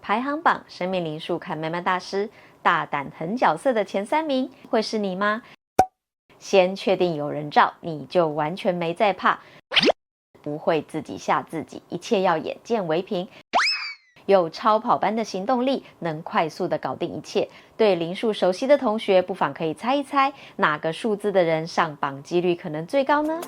排行榜生命灵数看妈妈大师，大胆狠角色的前3名会是你吗？先确定有人罩，你就完全没在怕，不会自己吓自己，一切要眼见为凭。有超跑般的行动力，能快速的搞定一切。对灵数熟悉的同学，不妨可以猜一猜，哪个数字的人上榜几率可能最高呢？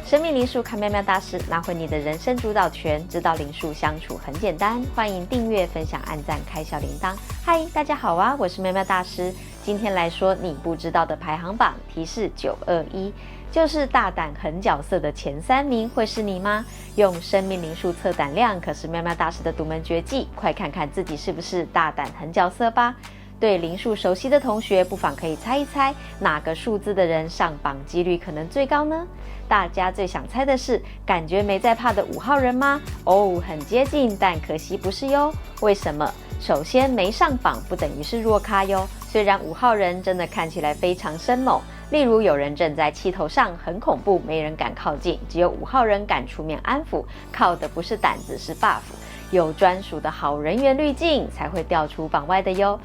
生命灵数看喵喵大师，拿回你的人生主导权，知道灵数相处很简单。欢迎订阅、分享、按赞、开小铃铛。嗨，大家好啊，我是喵喵大师。今天来说你不知道的排行榜，提示921，就是大胆狠角色的前3名会是你吗？用生命灵数测胆量，可是喵喵大师的独门绝技，快看看自己是不是大胆狠角色吧。对灵数熟悉的同学，不妨可以猜一猜，哪个数字的人上榜几率可能最高呢？大家最想猜的是，感觉没在怕的5号人吗？哦，很接近，但可惜不是哟。为什么？首先，没上榜不等于是弱咖哟。虽然5号人真的看起来非常生猛，例如有人正在气头上，很恐怖，没人敢靠近，只有5号人敢出面安抚，靠的不是胆子，是 buff。有专属的好人缘滤镜，才会掉出榜外的哟。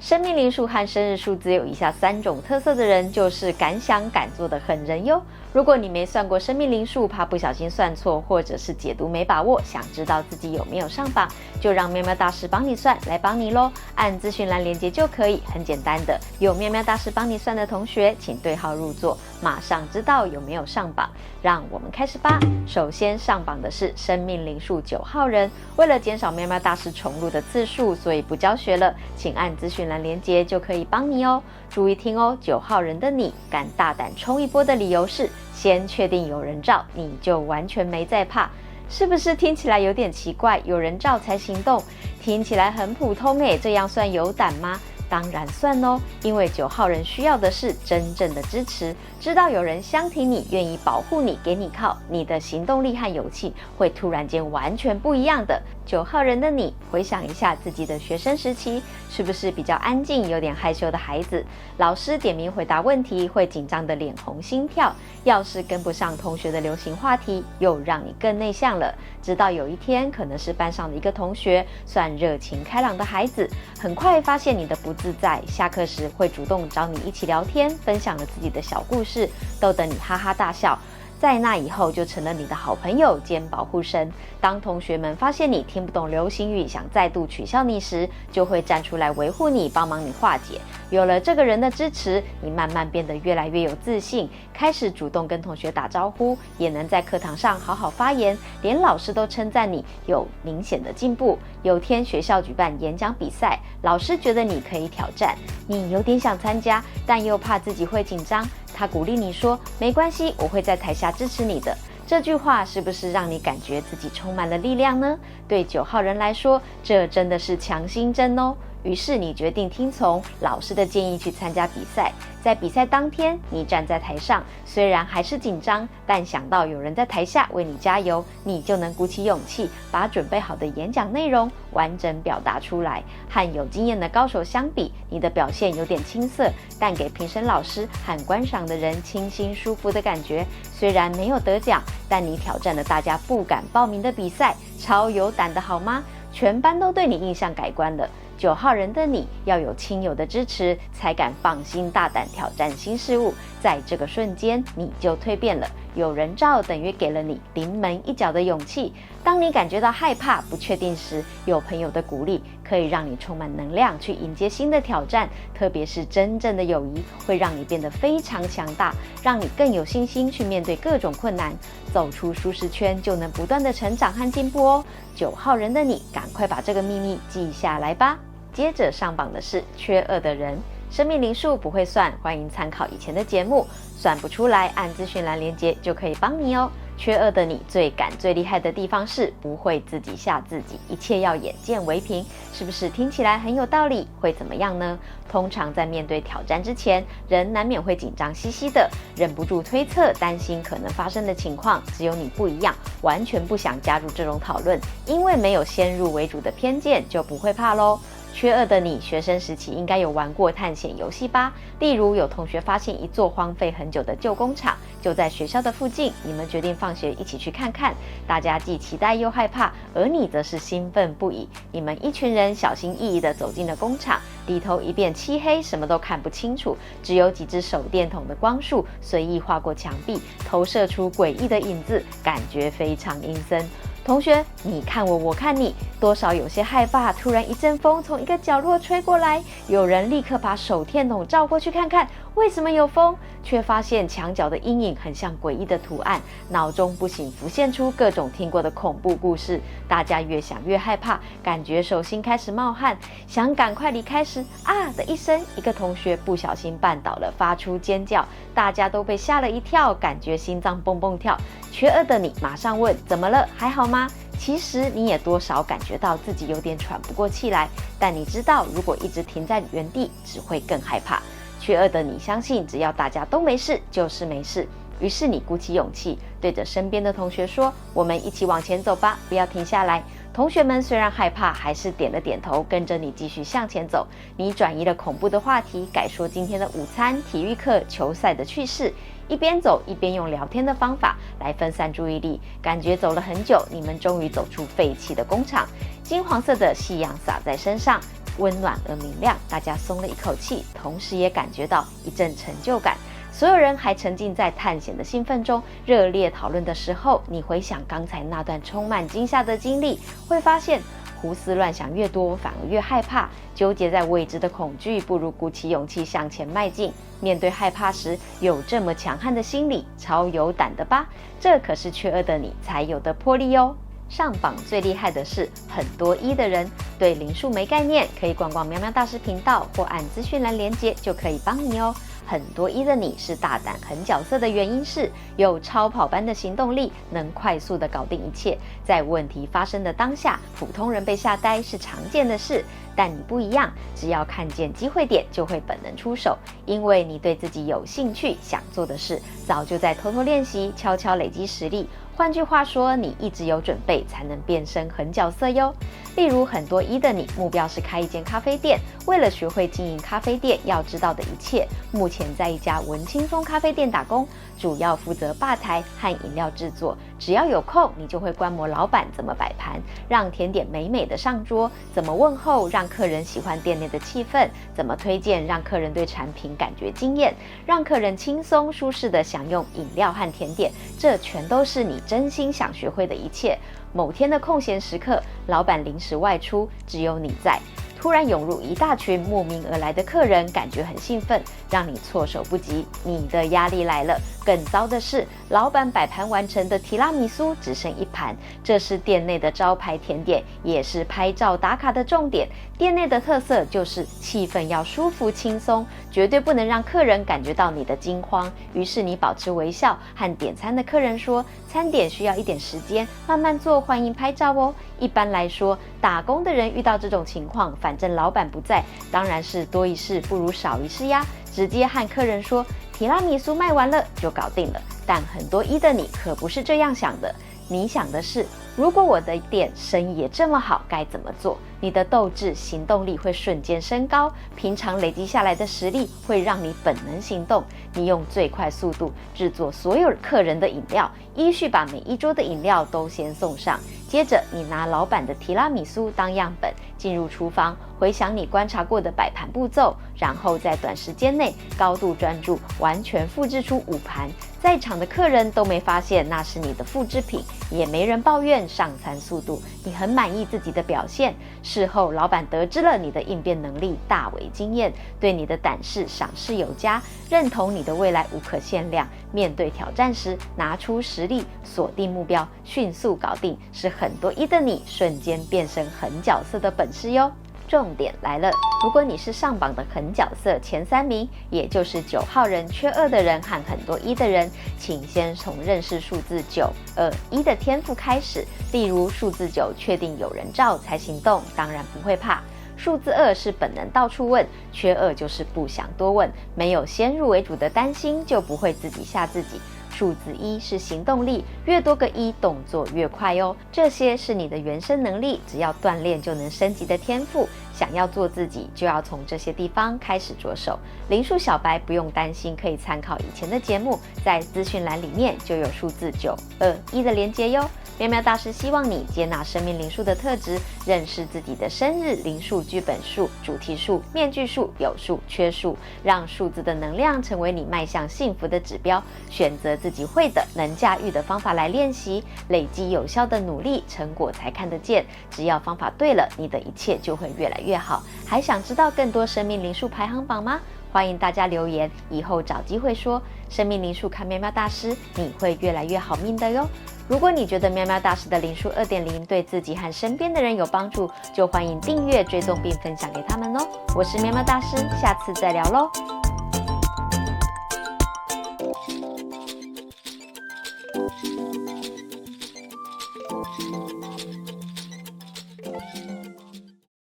生命灵数和生日数字有以下3种特色的人，就是敢想敢做的狠人哟。如果你没算过生命灵数，怕不小心算错，或者是解读没把握，想知道自己有没有上榜，就让喵喵大师帮你算，来帮你咯。按资讯栏连结就可以，很简单的。有喵喵大师帮你算的同学，请对号入座，马上知道有没有上榜。让我们开始吧。首先上榜的是生命灵数9号人，为了减少喵喵大师重录的次数，所以不教学了，请按资讯栏连结就可以帮你哦。注意听哦，9号人的你敢大胆冲一波的理由是，先确定有人罩，你就完全没在怕。是不是听起来有点奇怪？有人罩才行动，听起来很普通诶，这样算有胆吗？当然算哦，因为9号人需要的是真正的支持，知道有人相挺你，愿意保护你，给你靠，你的行动力和勇气会突然间完全不一样的。9号人的你，回想一下自己的学生时期，是不是比较安静、有点害羞的孩子？老师点名回答问题，会紧张的脸红心跳。要是跟不上同学的流行话题，又让你更内向了。直到有一天，可能是班上的一个同学，算热情开朗的孩子，很快发现你的不自在，下课时会主动找你一起聊天，分享了自己的小故事，逗得你哈哈大笑。在那以后就成了你的好朋友兼保护神。当同学们发现你听不懂流行语，想再度取笑你时，就会站出来维护你，帮忙你化解。有了这个人的支持，你慢慢变得越来越有自信，开始主动跟同学打招呼，也能在课堂上好好发言，连老师都称赞你有明显的进步。有天学校举办演讲比赛，老师觉得你可以挑战，你有点想参加，但又怕自己会紧张。他鼓励你说，没关系，我会在台下支持你的。这句话是不是让你感觉自己充满了力量呢？对9号人来说，这真的是强心针哦。于是你决定听从老师的建议去参加比赛。在比赛当天，你站在台上，虽然还是紧张，但想到有人在台下为你加油，你就能鼓起勇气，把准备好的演讲内容完整表达出来。和有经验的高手相比，你的表现有点青涩，但给评审老师和观赏的人清新舒服的感觉。虽然没有得奖，但你挑战了大家不敢报名的比赛，超有胆的好吗？全班都对你印象改观了。9号人的你要有亲友的支持，才敢放心大胆挑战新事物。在这个瞬间，你就蜕变了。有人罩等于给了你临门一脚的勇气。当你感觉到害怕、不确定时，有朋友的鼓励可以让你充满能量去迎接新的挑战。特别是真正的友谊，会让你变得非常强大，让你更有信心去面对各种困难。走出舒适圈，就能不断的成长和进步哦。9号人的你，赶快把这个秘密记下来吧。接着上榜的是缺2的人，生命灵数不会算，欢迎参考以前的节目，算不出来按资讯栏连结就可以帮你哦。缺2的你最敢最厉害的地方是不会自己吓自己，一切要眼见为凭。是不是听起来很有道理？会怎么样呢？通常在面对挑战之前，人难免会紧张兮兮的，忍不住推测担心可能发生的情况。只有你不一样，完全不想加入这种讨论，因为没有先入为主的偏见，就不会怕咯。缺二的你，学生时期应该有玩过探险游戏吧？例如，有同学发现一座荒废很久的旧工厂，就在学校的附近，你们决定放学一起去看看。大家既期待又害怕，而你则是兴奋不已。你们一群人小心翼翼地走进了工厂，里头一片漆黑，什么都看不清楚，只有几只手电筒的光束随意划过墙壁，投射出诡异的影子，感觉非常阴森。同学，你看我，我看你，多少有些害怕。突然一阵风从一个角落吹过来，有人立刻把手电筒照过去看看，为什么有风？却发现墙角的阴影很像诡异的图案，脑中不禁浮现出各种听过的恐怖故事。大家越想越害怕，感觉手心开始冒汗，想赶快离开时，啊的一声，一个同学不小心绊倒了，发出尖叫，大家都被吓了一跳，感觉心脏蹦蹦跳。缺二的你马上问：怎么了？还好吗？其实你也多少感觉到自己有点喘不过气来，但你知道，如果一直停在原地，只会更害怕。缺二的你相信，只要大家都没事，就是没事。于是你鼓起勇气，对着身边的同学说：我们一起往前走吧，不要停下来。同学们虽然害怕，还是点了点头，跟着你继续向前走。你转移了恐怖的话题，改说今天的午餐、体育课、球赛的趣事。一边走一边用聊天的方法来分散注意力，感觉走了很久，你们终于走出废弃的工厂。金黄色的夕阳洒在身上，温暖而明亮，大家松了一口气，同时也感觉到一阵成就感。所有人还沉浸在探险的兴奋中，热烈讨论的时候，你回想刚才那段充满惊吓的经历，会发现胡思乱想越多，反而越害怕。纠结在未知的恐惧，不如鼓起勇气向前迈进。面对害怕时，有这么强悍的心理，超有胆的吧？这可是缺二的你才有的魄力哦。上榜最厉害的是很多一的人，对灵数没概念，可以逛逛喵喵大师频道或按资讯栏连结就可以帮你哦。很多一的你是大胆狠角色的原因是有超跑般的行动力，能快速的搞定一切。在问题发生的当下，普通人被吓呆是常见的事，但你不一样，只要看见机会点就会本能出手，因为你对自己有兴趣想做的事，早就在偷偷练习，悄悄累积实力。换句话说，你一直有准备才能变身狠角色哟。例如很多一的你目标是开一间咖啡店，为了学会经营咖啡店要知道的一切，目前在一家文青风咖啡店打工，主要负责吧台和饮料制作。只要有空，你就会观摩老板怎么摆盘，让甜点美美的上桌，怎么问候让客人喜欢店内的气氛，怎么推荐让客人对产品感觉惊艳，让客人轻松舒适的享用饮料和甜点，这全都是你真心想学会的一切。某天的空闲时刻，老板临时外出，只有你在，突然涌入一大群慕名而来的客人，感觉很兴奋，让你措手不及。你的压力来了。更糟的是，老板摆盘完成的提拉米苏只剩一盘，这是店内的招牌甜点，也是拍照打卡的重点。店内的特色就是气氛要舒服轻松，绝对不能让客人感觉到你的惊慌。于是你保持微笑，和点餐的客人说，餐点需要一点时间，慢慢做，欢迎拍照哦。一般来说，打工的人遇到这种情况，反正老板不在，当然是多一事不如少一事呀，直接和客人说提拉米苏卖完了就搞定了。但很多一的你可不是这样想的，你想的是，如果我的店生意也这么好，该怎么做？你的斗志、行动力会瞬间升高，平常累积下来的实力会让你本能行动。你用最快速度制作所有客人的饮料，依序把每一桌的饮料都先送上。接着，你拿老板的提拉米苏当样本，进入厨房，回想你观察过的摆盘步骤，然后在短时间内高度专注，完全复制出5盘。在场的客人都没发现那是你的复制品，也没人抱怨上餐速度，你很满意自己的表现。事后，老板得知了你的应变能力，大为惊艳，对你的胆识赏识有加，认同你的未来无可限量。面对挑战时，拿出实力，锁定目标，迅速搞定，是很多一的你瞬间变身狠角色的本事哟。重点来了，如果你是上榜的狠角色前3名，也就是9号人、缺2的人和很多一的人，请先从认识数字9、2、1的天赋开始。例如数字9确定有人照才行动，当然不会怕。数字2是本能到处问，缺2就是不想多问，没有先入为主的担心，就不会自己吓自己。数字1是行动力，越多个1，动作越快哦。这些是你的原生能力，只要锻炼就能升级的天赋。想要做自己，就要从这些地方开始着手。灵数小白不用担心，可以参考以前的节目，在资讯栏里面就有数字921的连结哟。喵喵大师希望你接纳生命灵数的特质，认识自己的生日灵数、剧本数、主题数、面具数、有数、缺数，让数字的能量成为你迈向幸福的指标。选择自己会的、能驾驭的方法来练习，累积有效的努力，成果才看得见。只要方法对了，你的一切就会越来越好。还想知道更多生命灵数排行榜吗？欢迎大家留言，以后找机会说。生命灵数看喵喵大师，你会越来越好命的哟。如果你觉得喵喵大师的灵数2.0对自己和身边的人有帮助，就欢迎订阅、追踪并分享给他们哦。我是喵喵大师，下次再聊喽。